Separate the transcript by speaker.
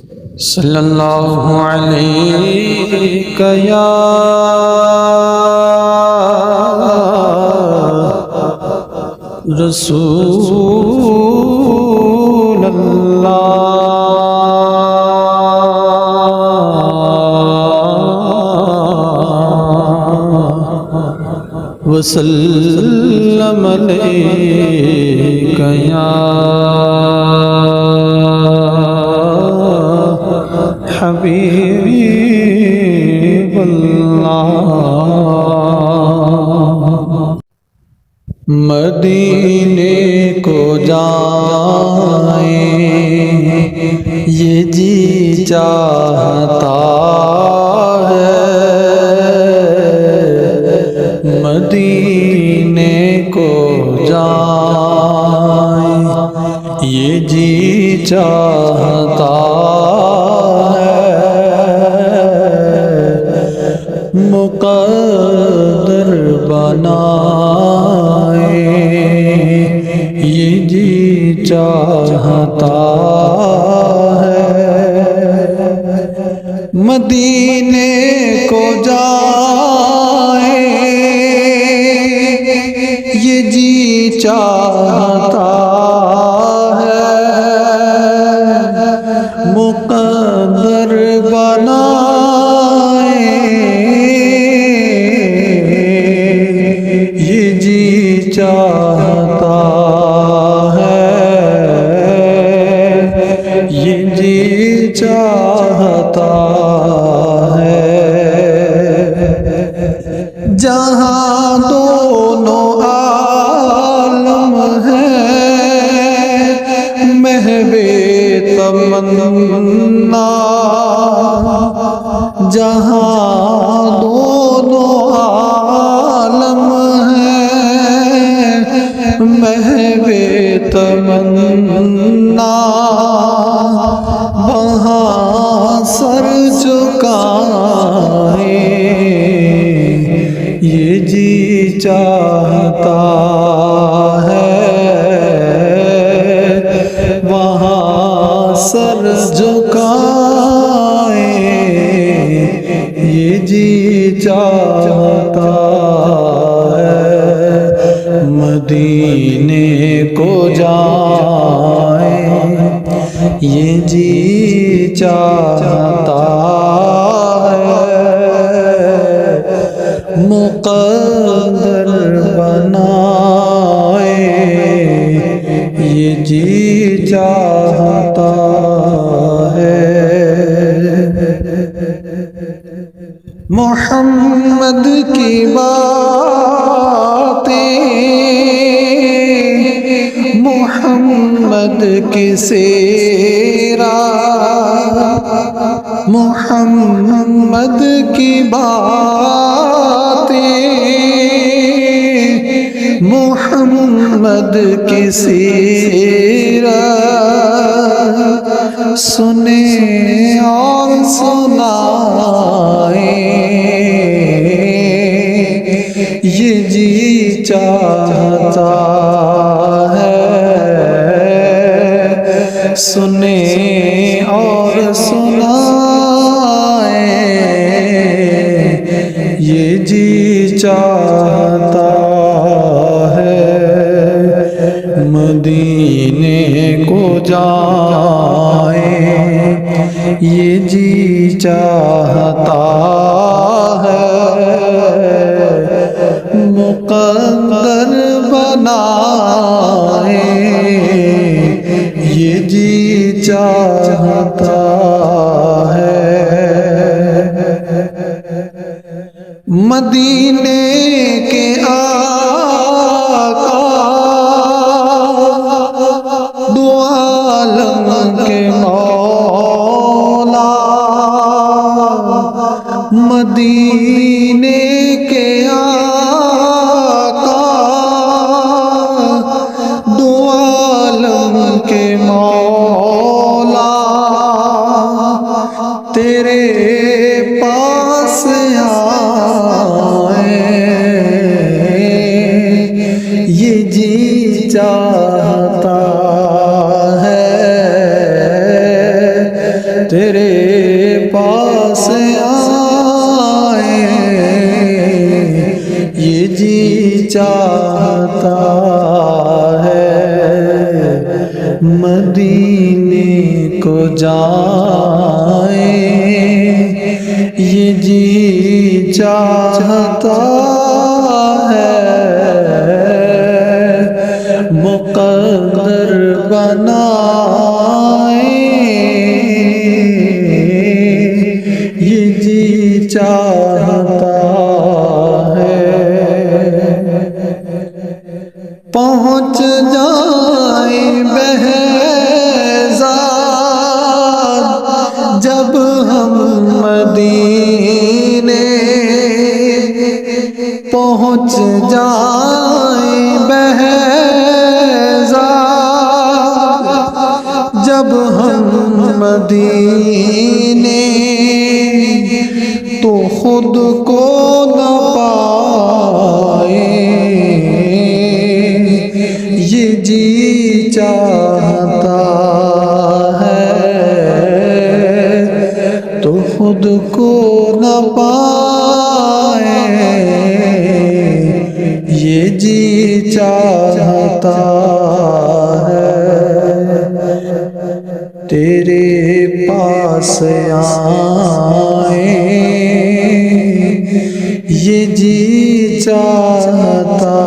Speaker 1: صلی اللہ علیہ یا رسول اللہ وسلم علیک یا حبیب اللہ۔ مدینے کو جائیں یہ جی چاہتا ہے، مدینے کو جائیں یہ جی چاہتا مقدر بنائے یہ جی چاہتا ہے، مدینے کو جائے یہ جی چاہتا ہے، مقدر بنائے چاہتا ہے، یہ جی چاہتا ہے، جہاں دونوں عالم ہیں محو تمنا، جہاں دونوں عالم محو تمنا، وہاں سر جھکائیں یہ جی چاہتا ہے، وہاں سر جھکائیں یہ جی چاہتا ہے، مدینے کو جائیں یہ جی چاہتا ہے، مقدر بنائے یہ جی چاہتا ہے، محمد کی باتیں محمد کی سیرت، محمد کی باتیں محمد کی سیرت، سنیں اور سنائیں یہ جی چاہتا ہے، سنیں اور سنائیں یہ جی چاہتا ہے، مدینے کو جائیں یہ جی چاہتا ہے، مقدر بنائے یہ جی چاہتا ہے، مدینے کے آقا دو عالم کے مولا، مدینے کے آقا دو عالم کے مولا، تیرے پاس آئے یہ جی چاہتا ہے، تیرے پاس آئے، یہ جی چاہتا ہے مدینے کو جائیں، یہ جی چاہتا ہے مقدر بنائیں، یہ جی چاہتا ہے پہنچ جائیں بہزاد جب ہم مدینے، پہنچ جائیں بہزاد جب ہم مدینے، تو خود کو نہ پائیں، یہ جی چاہتا ہے تو خود کو نہ پائیں، یہ جی چاہتا ہے تیرے پاس آئیں، یہ جی چاہتا